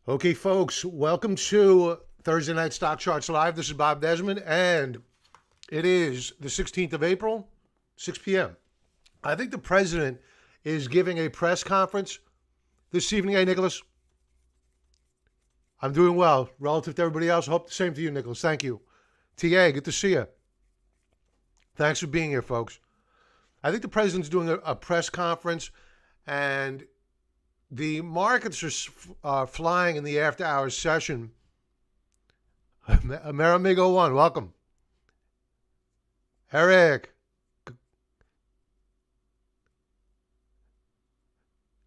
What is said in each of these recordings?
Okay, folks, welcome to Thursday Night Stock Charts Live. This is Bob Desmond, and it is the 16th of April, 6 p.m. I think the president is giving a press conference this evening. Hey, Nicholas. I'm doing well relative to everybody else. I hope the same to you, Nicholas. Thank you. TA, good to see you. Thanks for being here, folks. I think the president's doing a press conference, and the markets are flying in the after-hours session. Maramigo 1, welcome. Eric.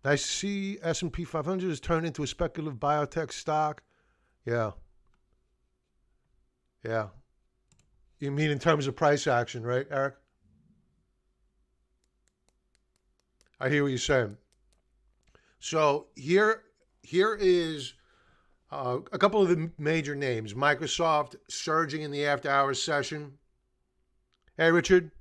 Nice to see S&P 500 has turned into a speculative biotech stock. Yeah. You mean in terms of price action, right, Eric? I hear what you're saying. So here is a couple of the major names. Microsoft surging in the after-hours session. Hey, Richard.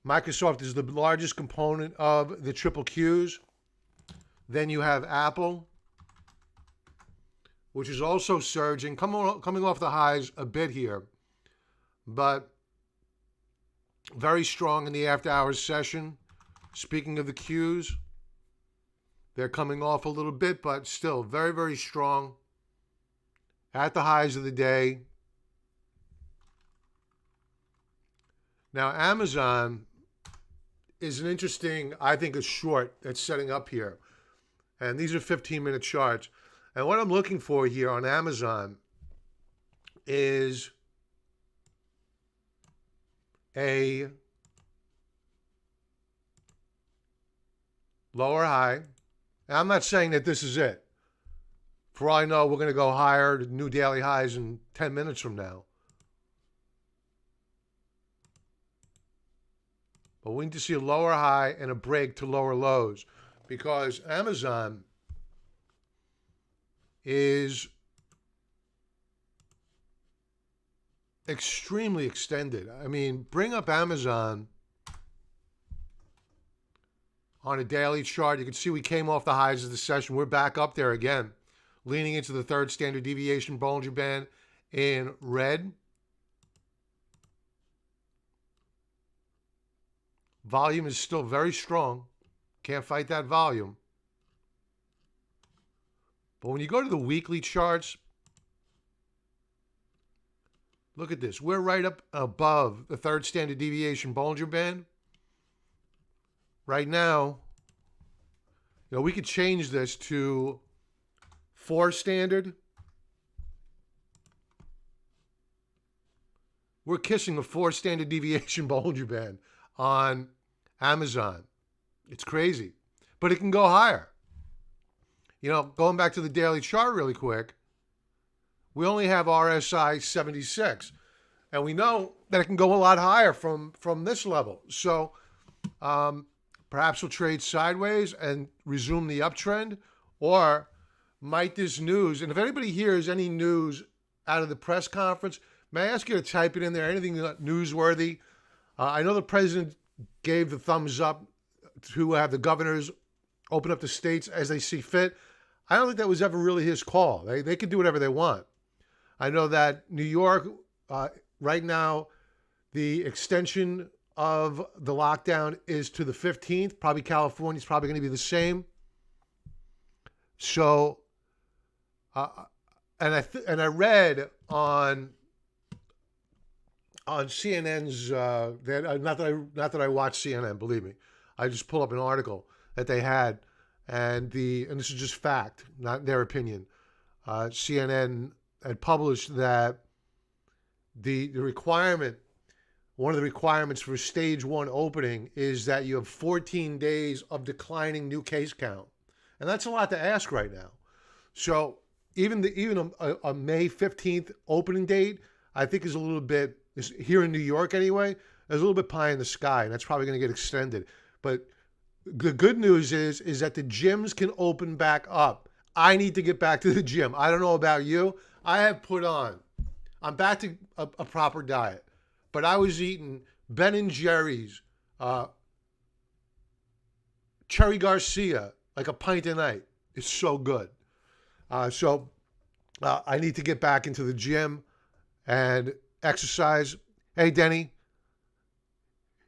Microsoft is the largest component of the triple Qs. Then you have Apple, which is also surging, coming off the highs a bit here, but very strong in the after-hours session. Speaking of the Qs, they're coming off a little bit, but still very, very strong at the highs of the day. Now, Amazon is an interesting, I think, a short that's setting up here. And these are 15-minute charts. And what I'm looking for here on Amazon is a lower high. And I'm not saying that this is it. For all I know, we're going to go higher to new daily highs in 10 minutes from now. But we need to see a lower high and a break to lower lows, because Amazon is extremely extended. I mean, bring up Amazon on a daily chart. You can see we came off the highs of the session. We're back up there again, leaning into the third standard deviation Bollinger Band in red. Volume is still very strong. Can't fight that volume. But when you go to the weekly charts, look at this. We're right up above the third standard deviation Bollinger Band. Right now, we could change this to 4 standard. We're kissing the 4 standard deviation Bollinger Band on Amazon. It's crazy. But it can go higher. Going back to the daily chart really quick, we only have RSI 76. And we know that it can go a lot higher from this level. So perhaps we'll trade sideways and resume the uptrend. Or might this news, and if anybody hears any news out of the press conference, may I ask you to type it in there, anything newsworthy? I know the president gave the thumbs up to have the governors open up the states as they see fit. I don't think that was ever really his call. They can do whatever they want. I know that New York, right now, the extension of the lockdown is to the 15th. Probably California's probably going to be the same. So, and I read on CNN's not that I watch CNN, believe me. I just pull up an article that they had, and this is just fact, not their opinion. CNN had published that one of the requirements for stage 1 opening is that you have 14 days of declining new case count, and that's a lot to ask right now. So even a May 15th opening date, I think is a little bit, here in New York anyway, is a little bit pie in the sky, and that's probably going to get extended. But the good news is that the gyms can open back up. I need to get back to the gym. I don't know about you. I'm back to a proper diet. But I was eating Ben & Jerry's, Cherry Garcia, like a pint a night. is so good. So I need to get back into the gym and exercise. Hey, Denny.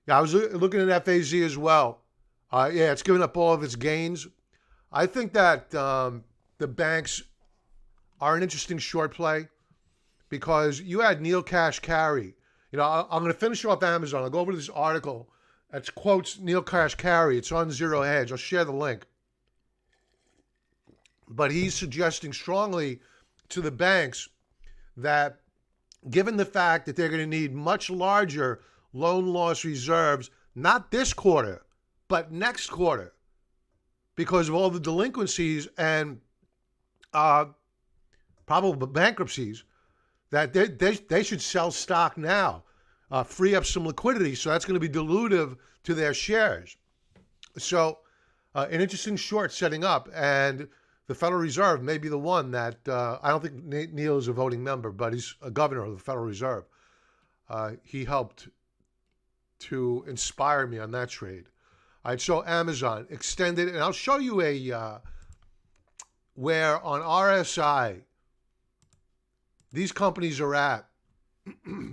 Yeah, I was looking at FAZ as well. Yeah, it's given up all of its gains. I think that the banks are an interesting short play because you had Neil Cash Carey. You know, I'm going to finish off Amazon. I'll go over to this article that quotes Neil Cash Carey. It's on Zero Hedge. I'll share the link. But he's suggesting strongly to the banks that given the fact that they're going to need much larger loan loss reserves, not this quarter, but next quarter, because of all the delinquencies and probable bankruptcies, that they should sell stock now, free up some liquidity. So that's going to be dilutive to their shares. So an interesting short setting up. And the Federal Reserve may be the one that, I don't think Neil is a voting member, but he's a governor of the Federal Reserve. He helped to inspire me on that trade. All right, so Amazon extended, and I'll show you where on RSI these companies are at.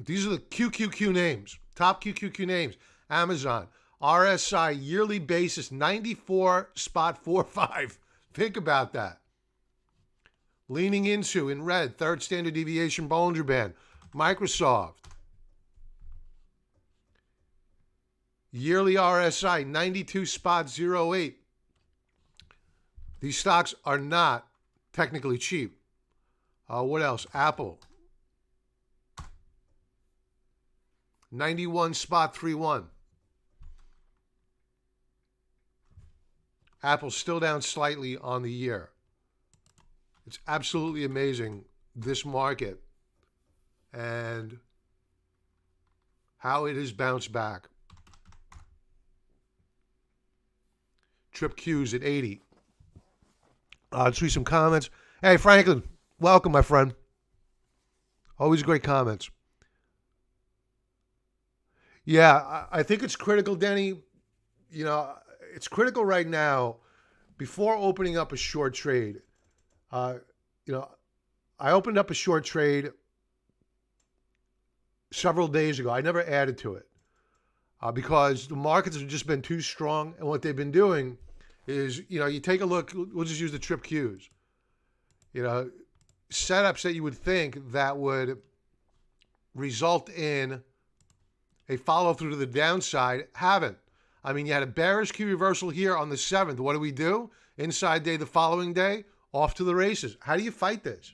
These are the QQQ names, top QQQ names. Amazon, RSI yearly basis 94.45. Think about that. Leaning into, in red, third standard deviation Bollinger Band. Microsoft, yearly RSI 92.08. These stocks are not technically cheap. What else? Apple, 91.31. Apple's still down slightly on the year. It's absolutely amazing, this market, and how it has bounced back. Trip Q's at 80. Let's read some comments. Hey, Franklin, welcome, my friend. Always great comments. Yeah, I think it's critical, Denny. You know, it's critical right now, before opening up a short trade. You know, I opened up a short trade several days ago. I never added to it because the markets have just been too strong. And what they've been doing is, you know, you take a look, we'll just use the Trip Qs. You know, setups that you would think that would result in a follow through to the downside haven't. I mean, you had a bearish Q reversal here on the 7th. What do? Inside day the following day, off to the races. How do you fight this?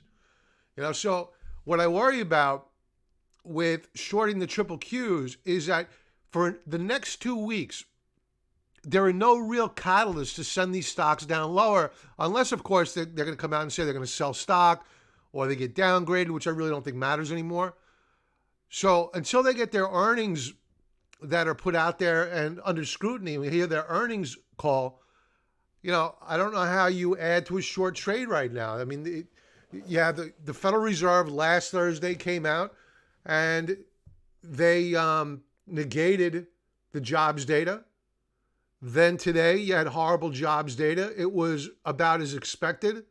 You know, so what I worry about with shorting the triple Qs is that for the next 2 weeks, there are no real catalysts to send these stocks down lower, unless, of course, they're going to come out and say they're going to sell stock or they get downgraded, which I really don't think matters anymore. So until they get their earnings that are put out there and under scrutiny, we hear their earnings call, you know, I don't know how you add to a short trade right now. I mean, the Federal Reserve last Thursday came out and they negated the jobs data. Then today you had horrible jobs data. It was about as expected,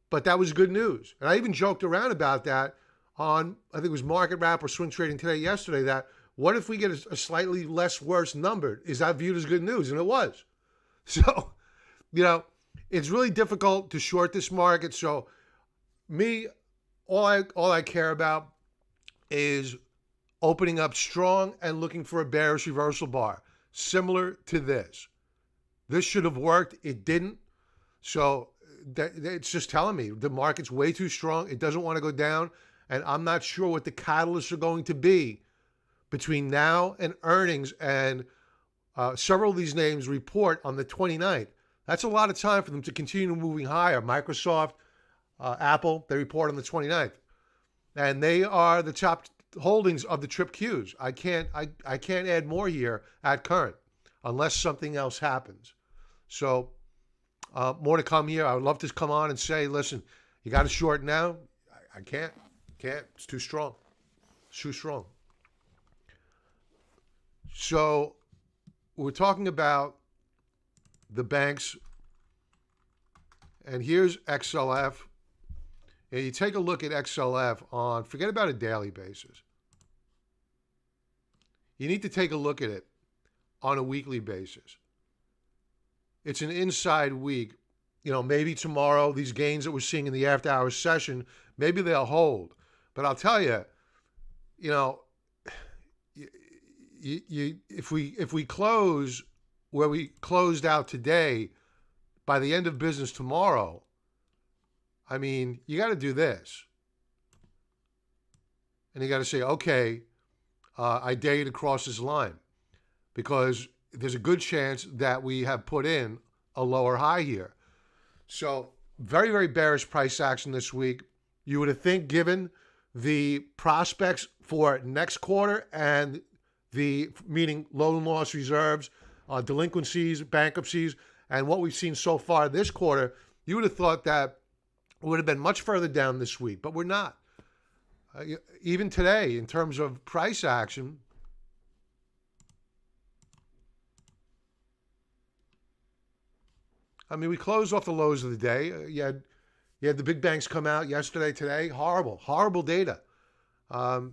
but that was good news. And I even joked around about that on, I think it was Market Wrap or Swing Trading Today yesterday, that what if we get a slightly less worse number? Is that viewed as good news? And it was. So, you know, it's really difficult to short this market. So me, all I care about is opening up strong and looking for a bearish reversal bar, similar to this. This should have worked. It didn't. So it's just telling me the market's way too strong. It doesn't want to go down. And I'm not sure what the catalysts are going to be between now and earnings. And several of these names report on the 29th. That's a lot of time for them to continue moving higher. Microsoft, Apple, they report on the 29th. And they are the top holdings of the Trip Qs. I can't add more here at current unless something else happens. So more to come here. I would love to come on and say, listen, you got to short now. I can't. It's too strong. It's too strong. So we're talking about the banks And here's XLF. And you take a look at XLF on, forget about a daily basis. You need to take a look at it on a weekly basis. It's an inside week. Maybe tomorrow, these gains that we're seeing in the after hours session, maybe they'll hold. But I'll tell you, if we close where we closed out today, by the end of business tomorrow, I mean, you got to do this. And you got to say, okay, I dare you to cross this line, because there's a good chance that we have put in a lower high here. So very, very bearish price action this week. You would have think, given the prospects for next quarter and meaning loan loss reserves, delinquencies, bankruptcies, and what we've seen so far this quarter, you would have thought that it would have been much further down this week, but we're not. Even today, in terms of price action, I mean, we closed off the lows of the day. You had the big banks come out yesterday, today. Horrible data. But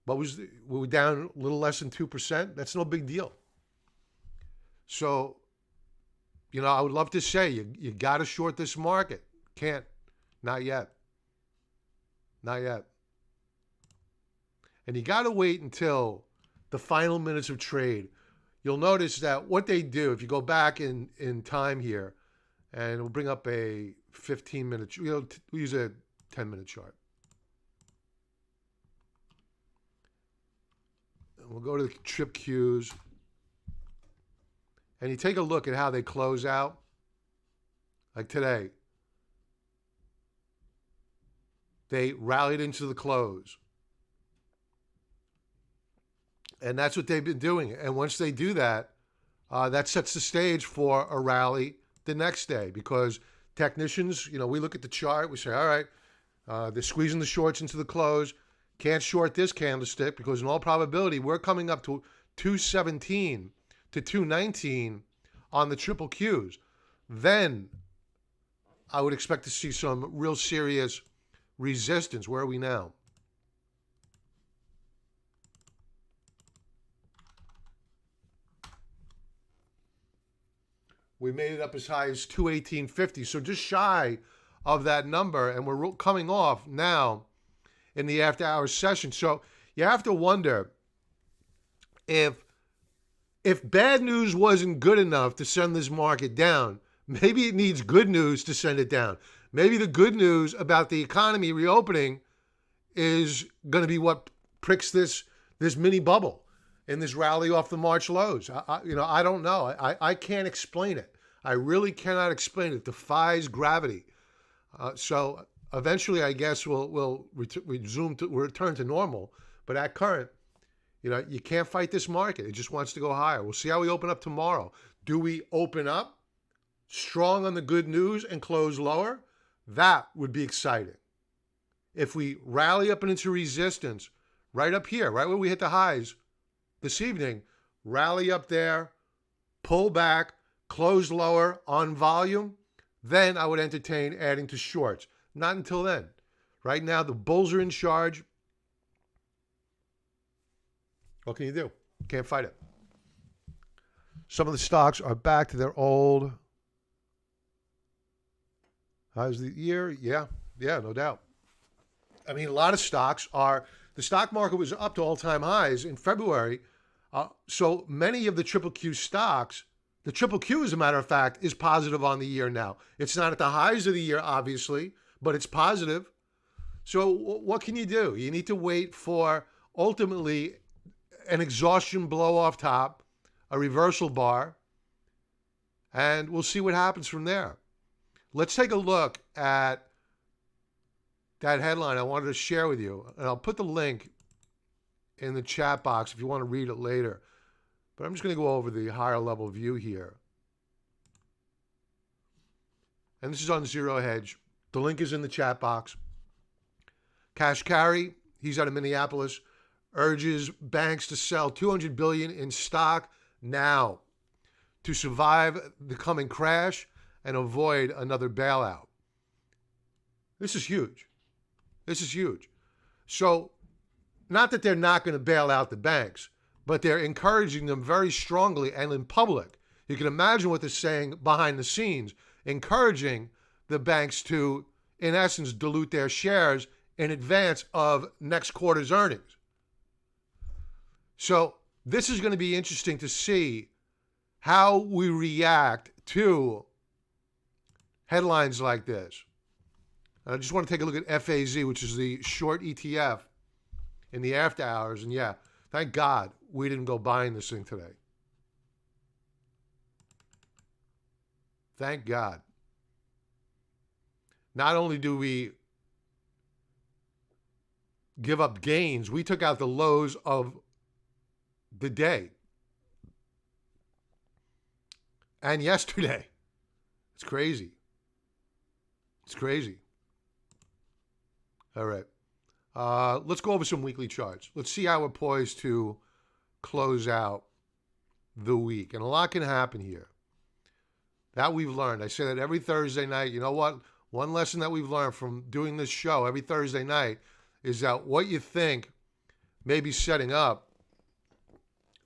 we were down a little less than 2%. That's no big deal. So, I would love to say you got to short this market. Can't. Not yet. Not yet. And you got to wait until the final minutes of trade. You'll notice that what they do, if you go back in time here, and we'll bring up a 15-minute, we'll use a 10-minute chart. And we'll go to the trip cues. And you take a look at how they close out. Like today. They rallied into the close. And that's what they've been doing. And once they do that, that sets the stage for a rally the next day. Because technicians, we look at the chart, we say, all right, they're squeezing the shorts into the close. Can't short this candlestick because in all probability, we're coming up to 217 to 219 on the triple Qs. Then I would expect to see some real serious resistance. Where are we now? We made it up as high as 218.50, so just shy of that number, and we're coming off now in the after-hours session. So you have to wonder if bad news wasn't good enough to send this market down, maybe it needs good news to send it down. Maybe the good news about the economy reopening is going to be what pricks this mini bubble in this rally off the March lows. I don't know. I can't explain it. I really cannot explain it. It defies gravity. So eventually, I guess we'll return to normal. But at current, you can't fight this market. It just wants to go higher. We'll see how we open up tomorrow. Do we open up strong on the good news and close lower? That would be exciting. If we rally up and into resistance, right up here, right where we hit the highs this evening, rally up there, pull back, close lower on volume, then I would entertain adding to shorts. Not until then. Right now, the bulls are in charge. What can you do? Can't fight it. Some of the stocks are back to their old highs of the year. Yeah, no doubt. I mean, a lot of stocks are, the stock market was up to all-time highs in February. So many of the triple Q stocks, the triple Q, as a matter of fact, is positive on the year now. It's not at the highs of the year, obviously, but it's positive. So what can you do? You need to wait for, ultimately, an exhaustion blow off top, a reversal bar, and we'll see what happens from there. Let's take a look at that headline I wanted to share with you, and I'll put the link in the chat box if you want to read it later. But I'm just going to go over the higher level view here. And this is on Zero Hedge. The link is in the chat box. Cash Carry, he's out of Minneapolis, urges banks to sell $200 billion in stock now to survive the coming crash and avoid another bailout. This is huge. This is huge. So, not that they're not going to bail out the banks, but they're encouraging them very strongly and in public. You can imagine what they're saying behind the scenes, encouraging the banks to, in essence, dilute their shares in advance of next quarter's earnings. So this is going to be interesting to see how we react to headlines like this. I just want to take a look at FAZ, which is the short ETF in the after hours. And yeah, thank God we didn't go buying this thing today. Thank God. Not only do we give up gains, we took out the lows of the day and yesterday. It's crazy. It's crazy. All right. Let's go over some weekly charts. Let's see how we're poised to close out the week. And a lot can happen here. That we've learned. I say that every Thursday night. You know what? One lesson that we've learned from doing this show every Thursday night is that what you think may be setting up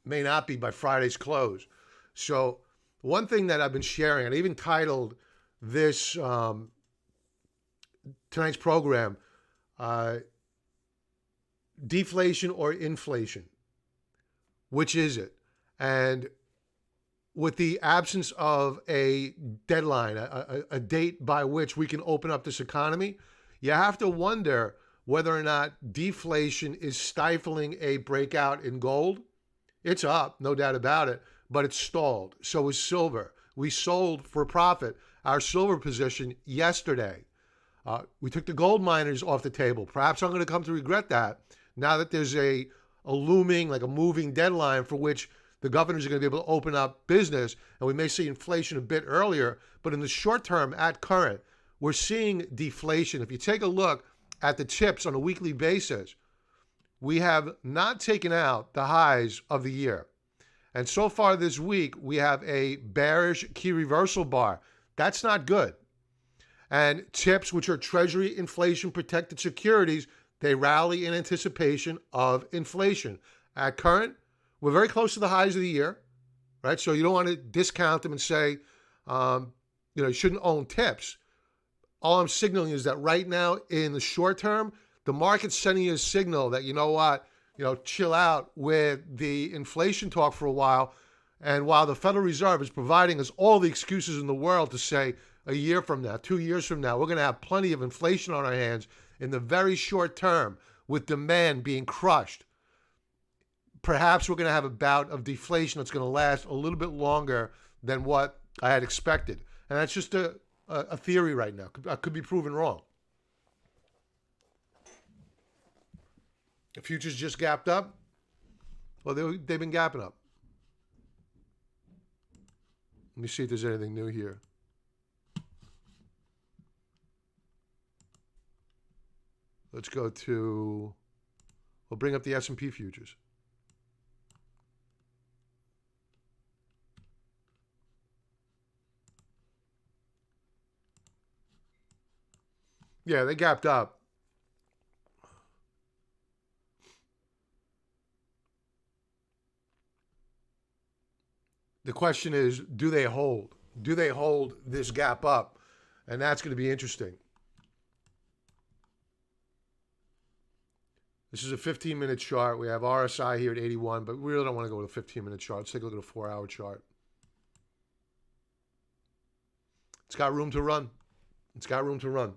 may not be by Friday's close. So one thing that I've been sharing, and I even titled this tonight's program, Deflation or Inflation. Which is it? And with the absence of a deadline, a date by which we can open up this economy, you have to wonder whether or not deflation is stifling a breakout in gold. It's up, no doubt about it, but it's stalled. So is silver. We sold for profit our silver position yesterday. We took the gold miners off the table. Perhaps I'm going to come to regret that now that there's a looming, like a moving deadline for which the governors are going to be able to open up business, and we may see inflation a bit earlier. But in the short term, at current, we're seeing deflation. If you take a look at the chips on a weekly basis, we have not taken out the highs of the year. And so far this week, we have a bearish key reversal bar. That's not good. And chips, which are Treasury inflation protected securities, they rally in anticipation of inflation. At current, we're very close to the highs of the year, right? So you don't want to discount them and say, you shouldn't own tips. All I'm signaling is that right now, in the short term, the market's sending you a signal that, you know what, chill out with the inflation talk for a while. And while the Federal Reserve is providing us all the excuses in the world to say a year from now, 2 years from now, we're going to have plenty of inflation on our hands in the very short term with demand being crushed. Perhaps we're going to have a bout of deflation that's going to last a little bit longer than what I had expected. And that's just a theory right now. I could be proven wrong. The futures just gapped up. Well, they've been gapping up. Let me see if there's anything new here. Let's go to, we'll bring up the S&P futures. Yeah, they gapped up. The question is, do they hold? Do they hold this gap up? And that's going to be interesting. This is a 15-minute chart. We have RSI here at 81, but we really don't want to go with a 15-minute chart. Let's take a look at a 4-hour chart. It's got room to run. It's got room to run.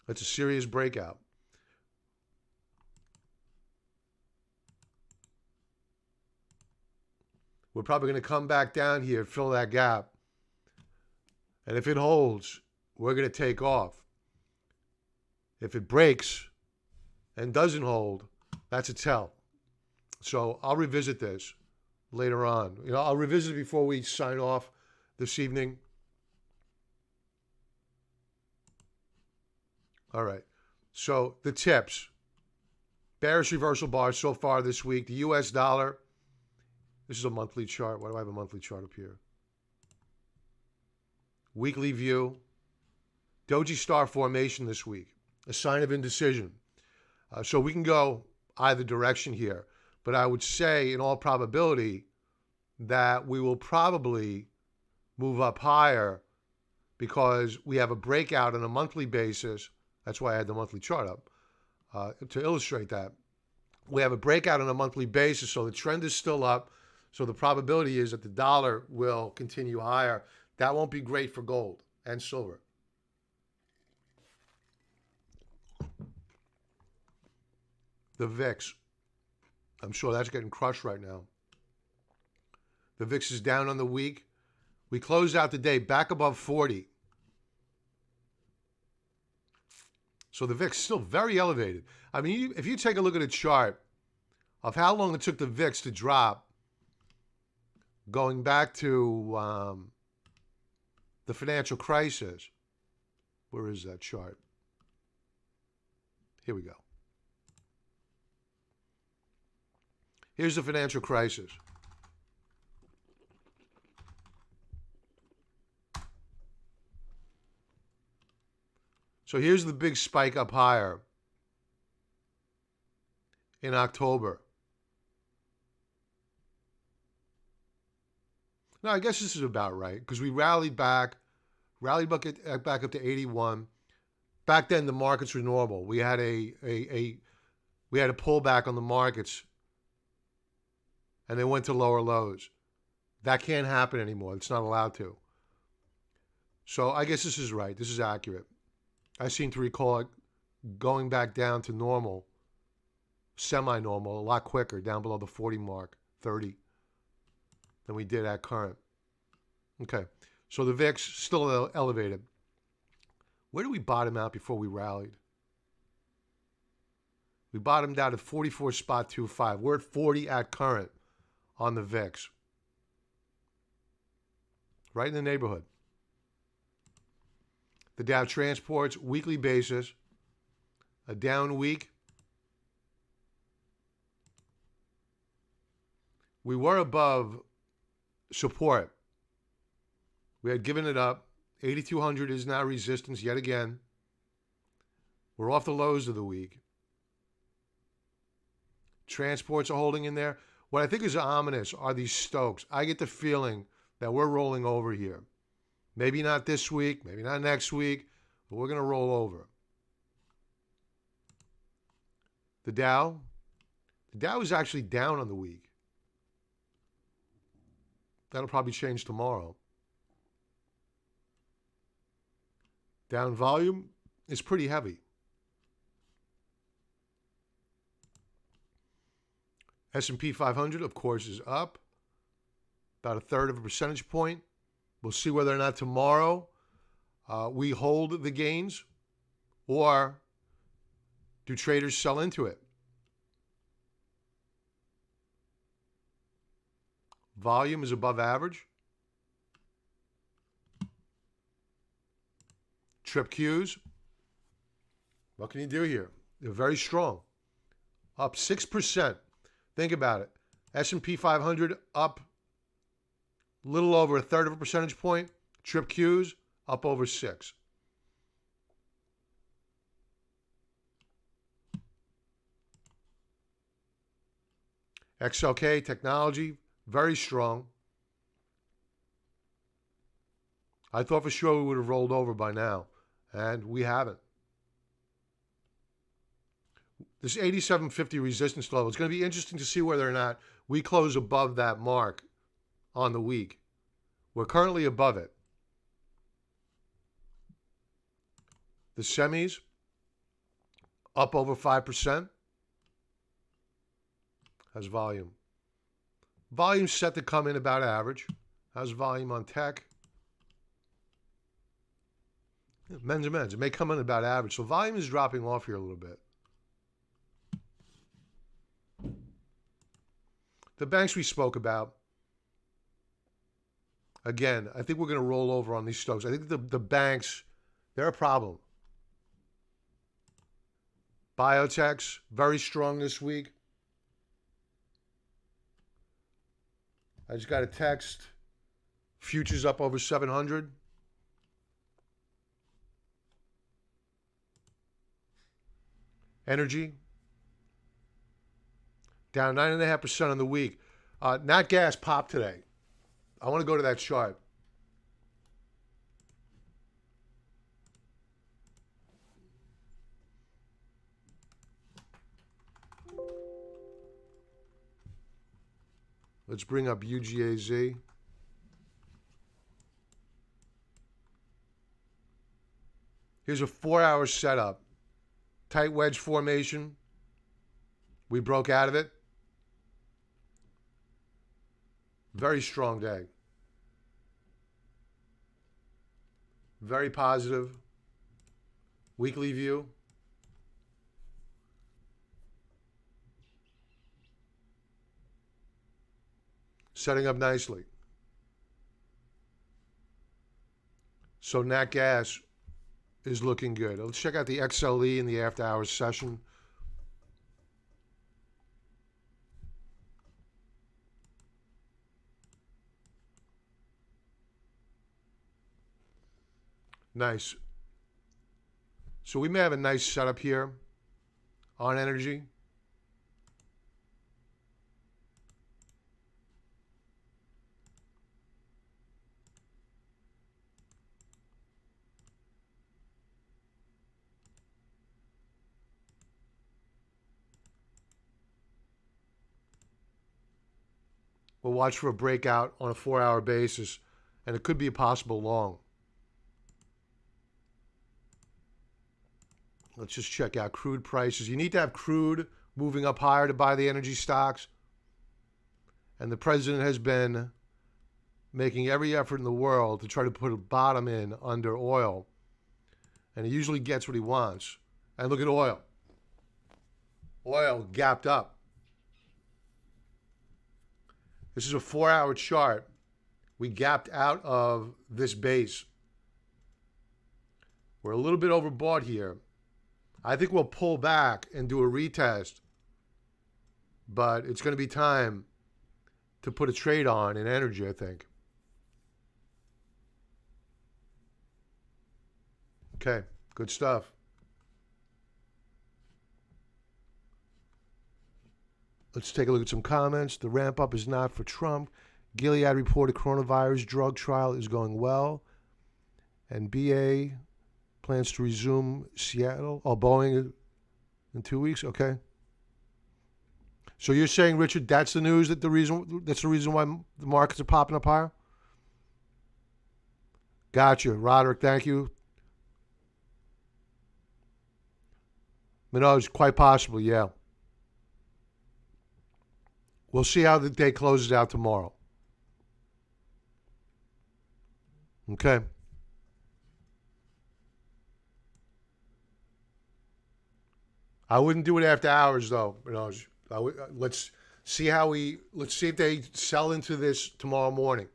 It's a serious breakout. We're probably going to come back down here, fill that gap. And if it holds, we're going to take off. If it breaks and doesn't hold, that's a tell. So I'll revisit this later on. I'll revisit it before we sign off this evening. All right. So the tips. Bearish reversal bars so far this week. The US dollar. This is a monthly chart. Why do I have a monthly chart up here? Weekly view. Doji star formation this week. A sign of indecision. So we can go either direction here. But I would say, in all probability, that we will probably move up higher because we have a breakout on a monthly basis. That's why I had the monthly chart up, to illustrate that. We have a breakout on a monthly basis, so the trend is still up. So the probability is that the dollar will continue higher. That won't be great for gold and silver. The VIX. I'm sure that's getting crushed right now. The VIX is down on the week. We closed out the day back above 40. So the VIX is still very elevated. I mean, if you take a look at a chart of how long it took the VIX to drop, going back to the financial crisis. Where is that chart? Here we go. Here's the financial crisis. So here's the big spike up higher in October. Now, I guess this is about right because we rallied back up to 81. Back then, the markets were normal. We had a pullback on the markets, and they went to lower lows. That can't happen anymore. It's not allowed to. So I guess this is right. This is accurate. I seem to recall it going back down to normal, semi-normal, a lot quicker, down below the 40 mark, 30, than we did at current. Okay, so the VIX still elevated. Where did we bottom out before we rallied? We bottomed out at 44.25. We're at 40 at current on the VIX. Right in the neighborhood. The Dow Transports, weekly basis, a down week. We were above support. We had given it up. 8,200 is now resistance yet again. We're off the lows of the week. Transports are holding in there. What I think is ominous are these Stokes. I get the feeling that we're rolling over here. Maybe not this week, maybe not next week, but we're going to roll over. The Dow is actually down on the week. That'll probably change tomorrow. Down volume is pretty heavy. S&P 500, of course, is up about 1/3 of a percentage point. We'll see whether or not tomorrow we hold the gains or do traders sell into it. Volume is above average. Trip Qs, what can you do here? They're very strong. Up 6%. Think about it. S&P 500 up a little over 1/3 of a percentage point. Trip Qs up over 6. XLK technology, very strong. I thought for sure we would have rolled over by now, and we haven't. This 87.50 resistance level, it's going to be interesting to see whether or not we close above that mark on the week. We're currently above it. The semis up over 5%. How's volume? Volume's set to come in about average. How's volume on tech? Men's and men's. It may come in about average. So volume is dropping off here a little bit. The banks we spoke about, again, I think we're going to roll over on these stocks. I think the banks, they're a problem. Biotechs, very strong this week. I just got a text. Futures up over 700. Energy down 9.5% on the week. Nat gas popped today. I want to go to that chart. Let's bring up UGAZ. Here's a 4-hour setup. Tight wedge formation. We broke out of it. Very strong day. Very positive. Weekly view. Setting up nicely. So nat gas is looking good. Let's check out the XLE in the after hours session. Nice. So we may have a nice setup here on energy. We'll watch for a breakout on a 4-hour basis, and it could be a possible long. Let's just check out crude prices. You need to have crude moving up higher to buy the energy stocks. And the president has been making every effort in the world to try to put a bottom in under oil. And he usually gets what he wants. And look at oil. Oil gapped up. This is a 4-hour chart. We gapped out of this base. We're a little bit overbought here. I think we'll pull back and do a retest. But it's going to be time to put a trade on in energy, I think. Okay, good stuff. Let's take a look at some comments. The ramp up is not for Trump. Gilead reported coronavirus drug trial is going well. And BA plans to resume Seattle. Oh, Boeing in 2 weeks? Okay. So you're saying, Richard, that's the news, that's the reason why the markets are popping up higher? Gotcha. Roderick, thank you. Minoj, quite possibly, yeah. We'll see how the day closes out tomorrow. Okay. I wouldn't do it after hours, though. Let's see if they sell into this tomorrow morning.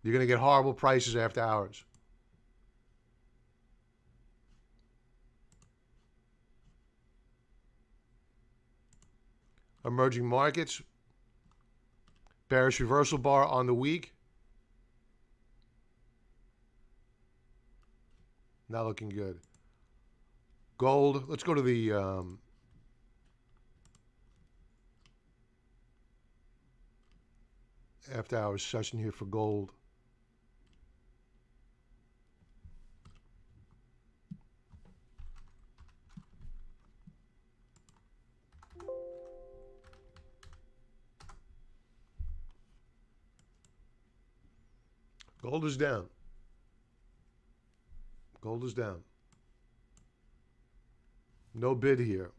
You're going to get horrible prices after hours. Emerging markets. Bearish reversal bar on the week. Not looking good. Gold. Let's go to the after hours session here for gold. Gold is down. Gold is down. No bid here.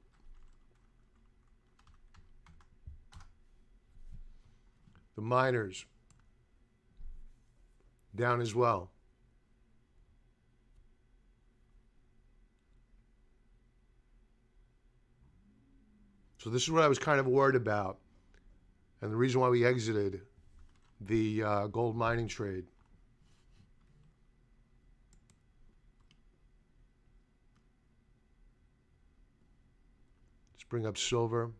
The miners down as well. So this is what I was kind of worried about, and the reason why we exited the gold mining trade. bring up silver.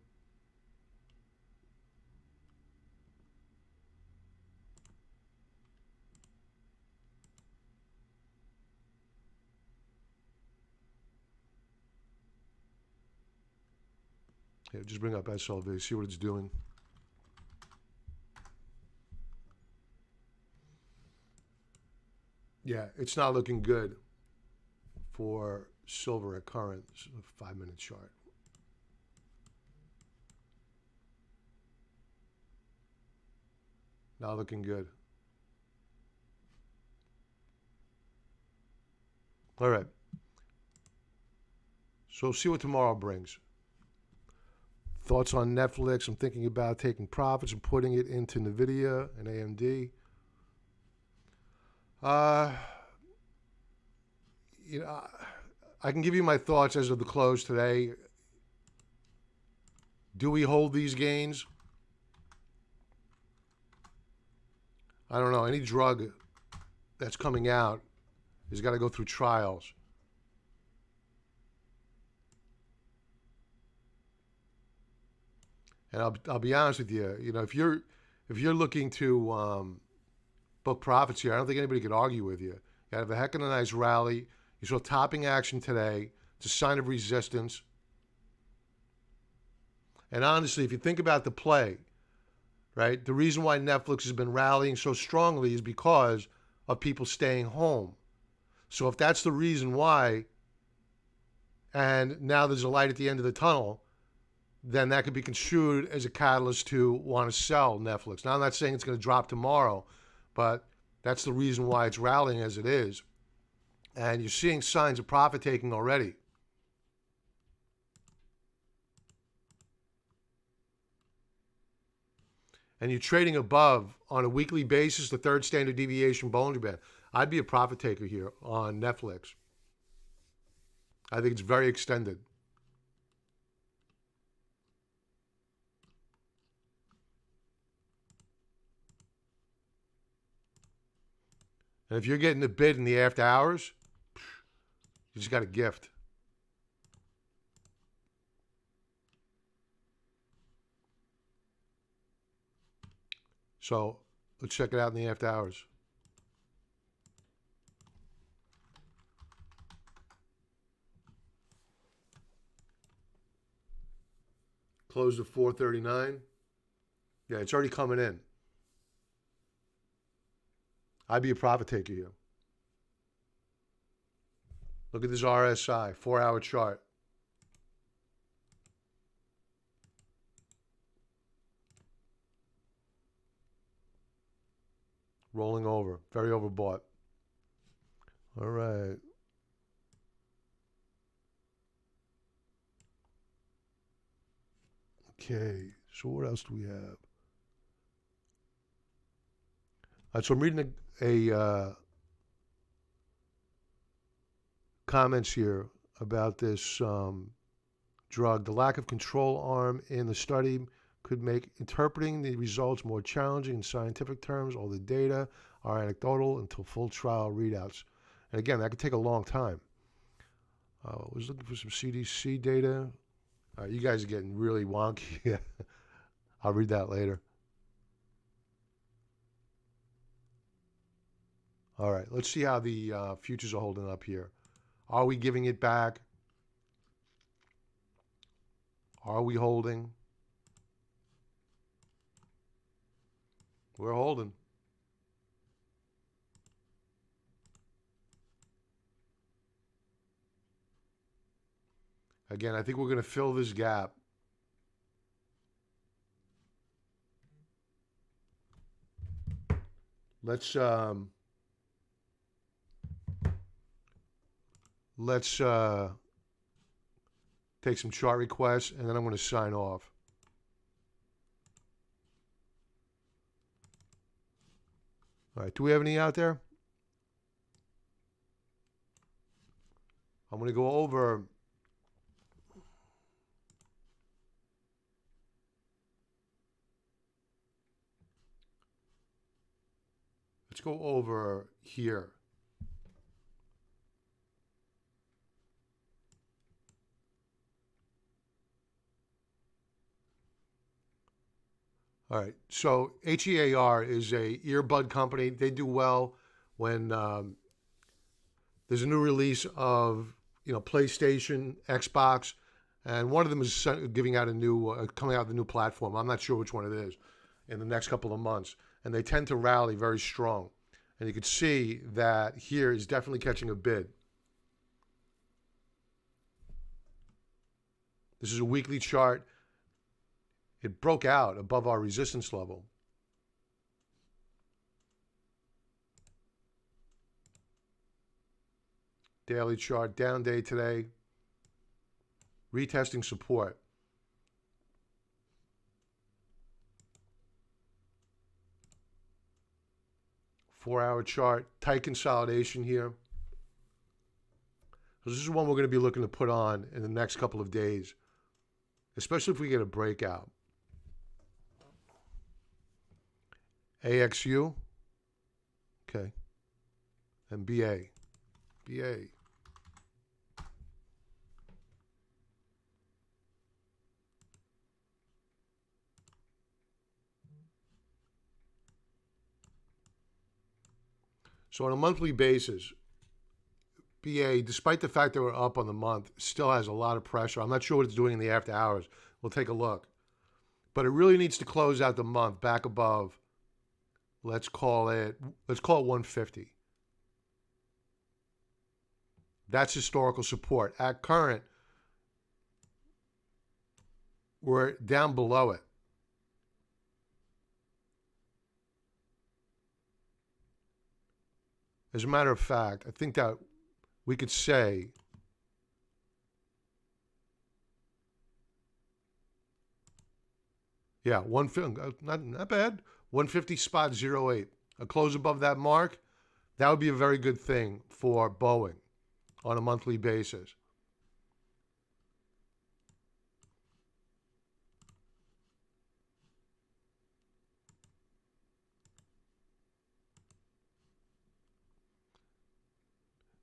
Yeah, just bring up SLV, see what it's doing. Yeah, it's not looking good for silver at current. This is a 5-minute chart. Not looking good. All right. So we'll see what tomorrow brings. Thoughts on Netflix? I'm thinking about taking profits and putting it into NVIDIA and AMD. You know, I can give you my thoughts as of the close today. Do we hold these gains? I don't know. Any drug that's coming out has got to go through trials. And I'll be honest with you. You know, if you're looking to book profits here, I don't think anybody could argue with you. You have a heck of a nice rally. You saw topping action today. It's a sign of resistance. And honestly, if you think about the play, right, the reason why Netflix has been rallying so strongly is because of people staying home. So if that's the reason why, and now there's a light at the end of the tunnel, then that could be construed as a catalyst to want to sell Netflix. Now, I'm not saying it's going to drop tomorrow, but that's the reason why it's rallying as it is. And you're seeing signs of profit taking already. And you're trading above on a weekly basis the third standard deviation Bollinger Band. I'd be a profit taker here on Netflix. I think it's very extended. And if you're getting the bid in the after hours, you just got a gift. So let's check it out in the after hours. Closed at 439. Yeah, it's already coming in. I'd be a profit taker here. Look at this RSI, 4-hour chart. Rolling over, very overbought. All right. Okay, so what else do we have? All right, so I'm reading a comments here about this drug. The lack of control arm in the study could make interpreting the results more challenging in scientific terms. All the data are anecdotal until full trial readouts. And again, that could take a long time. I was looking for some CDC data. You guys are getting really wonky. I'll read that later. All right, let's see how the futures are holding up here. Are we giving it back? Are we holding? We're holding. Again, I think we're going to fill this gap. Let's take some chart requests, and then I'm going to sign off. All right, do we have any out there? I'm going to go over let's go over here. All right. So HEAR is a earbud company. They do well when there's a new release of PlayStation, Xbox, and one of them is giving out a new coming out with a new platform. I'm not sure which one it is in the next couple of months, and they tend to rally very strong. And you can see that here is definitely catching a bid. This is a weekly chart. It broke out above our resistance level. Daily chart, down day today. Retesting support. Four-hour chart, tight consolidation here. So this is one we're going to be looking to put on in the next couple of days, especially if we get a breakout. AXU, okay, and BA. So on a monthly basis, BA, despite the fact that we're up on the month, still has a lot of pressure. I'm not sure what it's doing in the after hours. We'll take a look. But it really needs to close out the month back above, let's call it 150. That's historical support. At current, we're down below it. As a matter of fact, I think that we could say yeah, 150, not bad. 150.08. A close above that mark, that would be a very good thing for Boeing on a monthly basis.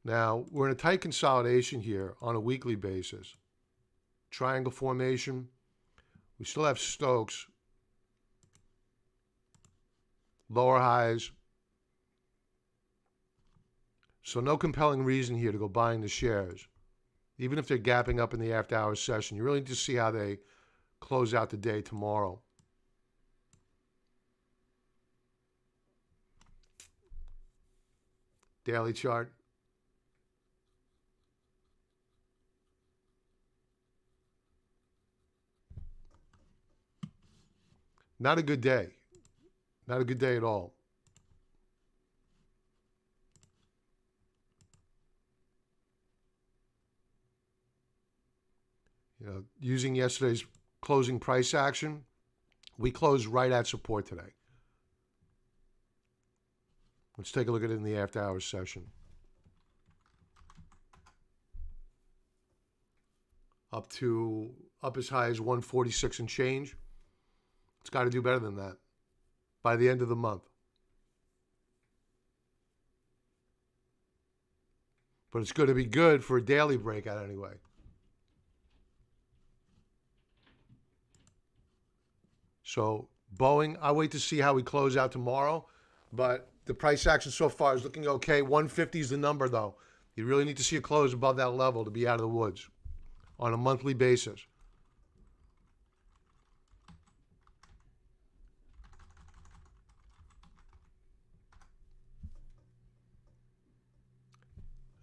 Now, we're in a tight consolidation here on a weekly basis. Triangle formation. We still have Stokes. Lower highs. So no compelling reason here to go buying the shares. Even if they're gapping up in the after hours session, you really need to see how they close out the day tomorrow. Daily chart. Not a good day. Not a good day at all. Using yesterday's closing price action, we closed right at support today. Let's take a look at it in the after hours session. Up as high as 146 and change. It's got to do better than that by the end of the month. But it's going to be good for a daily breakout anyway. So Boeing, I'll wait to see how we close out tomorrow. But the price action so far is looking okay. 150 is the number, though. You really need to see a close above that level to be out of the woods on a monthly basis.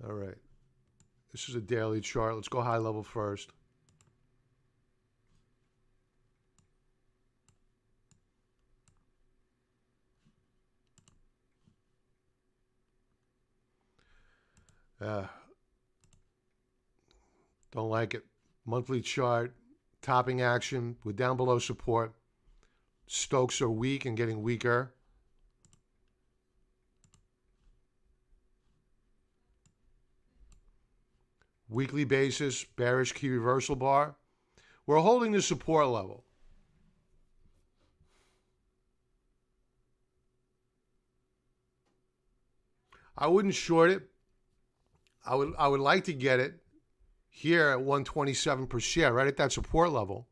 All right. This is a daily chart. Let's go high level first. Don't like it. Monthly chart, topping action. We're down below support. Stokes are weak and getting weaker. Weekly basis, bearish key reversal bar. We're holding the support level. I wouldn't short it. I would like to get it here at 127 per share, right at that support level.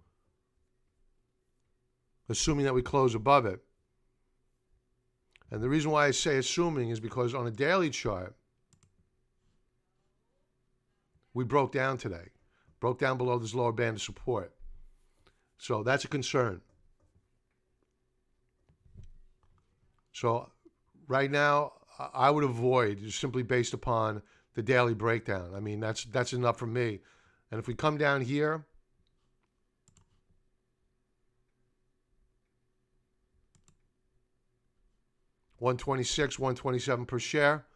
assuming that we close above it. And the reason why I say assuming is because on a daily chart, we broke down today. Broke down below this lower band of support. So that's a concern. So right now, I would avoid just simply based upon the daily breakdown. I mean, that's enough for me. And if we come down here, $126, $127 per share,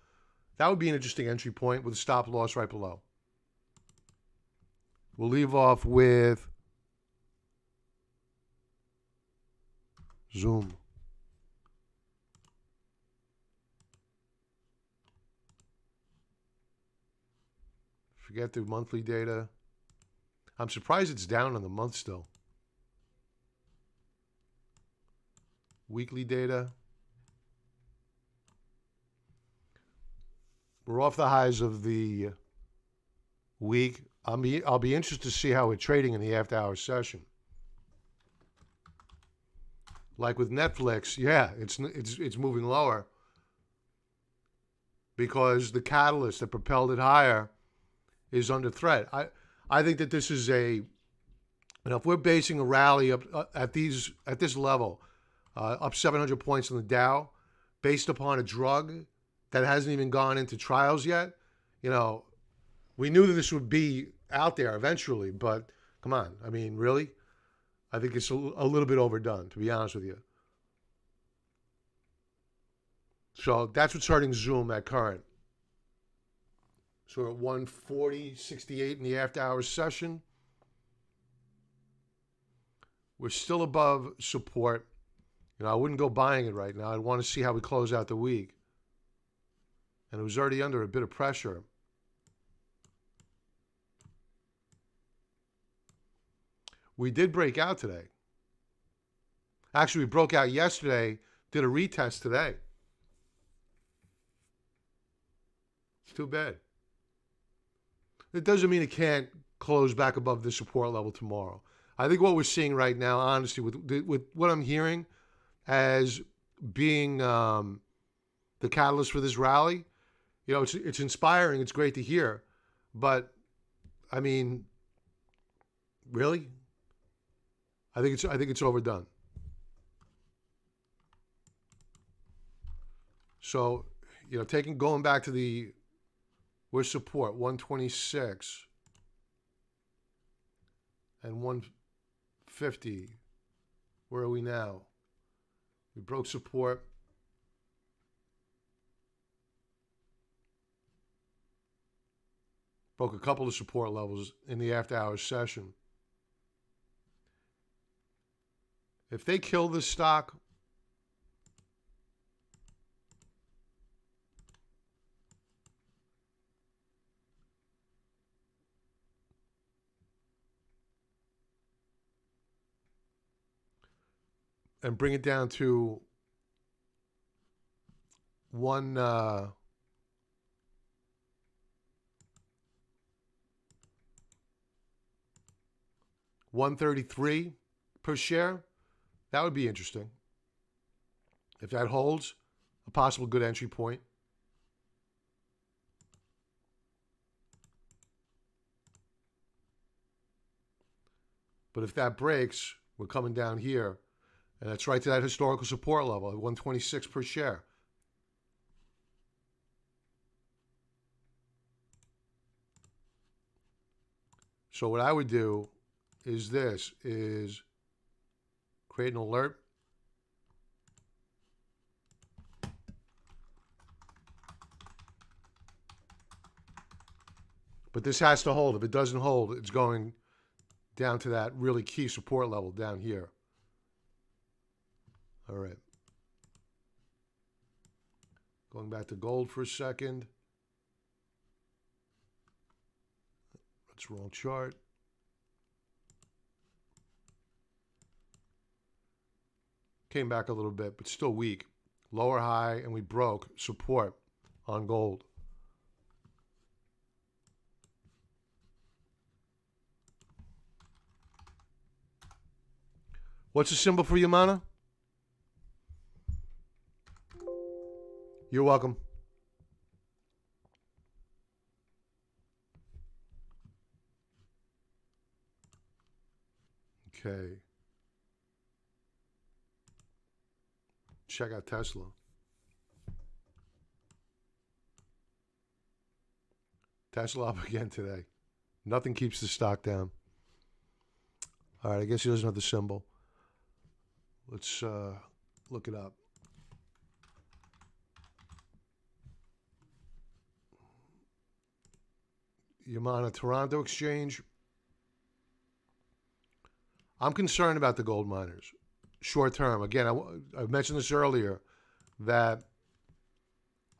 that would be an interesting entry point with a stop loss right below. We'll leave off with Zoom. Forget the monthly data. I'm surprised it's down on the month still. Weekly data. We're off the highs of the week. I'll be interested to see how we're trading in the after-hours session. Like with Netflix, yeah, it's moving lower because the catalyst that propelled it higher is under threat. I think that this is if we're basing a rally up at this level, up 700 points in the Dow, based upon a drug that hasn't even gone into trials yet, we knew that this would be out there eventually, but come on, I mean, really? I think it's a little bit overdone, to be honest with you. So that's what's hurting Zoom at current. So we're at 140.68 in the after-hours session. We're still above support. I wouldn't go buying it right now. I'd want to see how we close out the week. And it was already under a bit of pressure. We did break out today. Actually, we broke out yesterday, did a retest today. It's too bad. It doesn't mean it can't close back above the support level tomorrow. I think what we're seeing right now, honestly, with what I'm hearing as being the catalyst for this rally, it's inspiring. It's great to hear. But, I mean, really? I think it's overdone. So, going back to where's support? 126 and 150. Where are we now? We broke support. Broke a couple of support levels in the after-hours session. If they kill this stock, and bring it down to 133 per share, that would be interesting. If that holds, a possible good entry point. But if that breaks, we're coming down here. And that's right to that historical support level at 126 per share. So what I would do is create an alert. But this has to hold. If it doesn't hold, it's going down to that really key support level down here. All right. Going back to gold for a second. That's the wrong chart. Came back a little bit, but still weak. Lower high, and we broke support on gold. What's the symbol for Yamana? You're welcome. Okay. Check out Tesla. Tesla up again today. Nothing keeps the stock down. All right, I guess he doesn't have the symbol. Let's look it up. Yamana, Toronto Exchange. I'm concerned about the gold miners. Short term. Again, I mentioned this earlier, that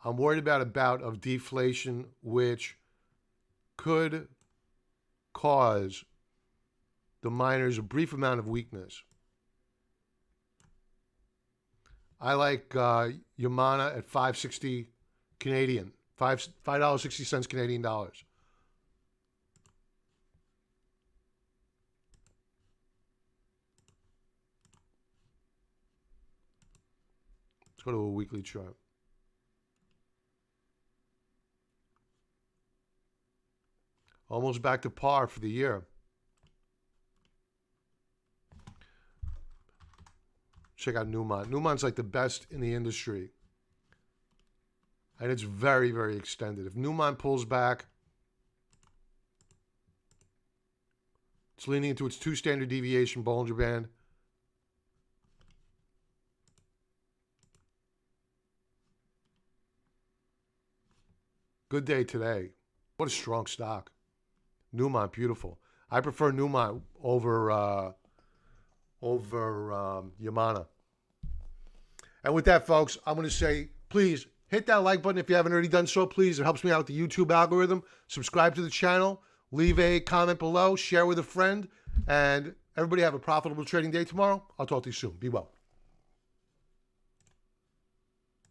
I'm worried about a bout of deflation, which could cause the miners a brief amount of weakness. I like Yamana at $5.60 Canadian, $5.60 Canadian dollars. Let's go to a weekly chart. Almost back to par for the year. Check out Newmont. Newmont's like the best in the industry. And it's very, very extended. If Newmont pulls back, it's leaning into its 2 standard deviation Bollinger Band. Good day today. What a strong stock. Newmont, beautiful. I prefer Newmont over Yamana. And with that, folks, I'm going to say, please hit that like button if you haven't already done so. Please, it helps me out with the YouTube algorithm. Subscribe to the channel. Leave a comment below. Share with a friend. And everybody have a profitable trading day tomorrow. I'll talk to you soon. Be well.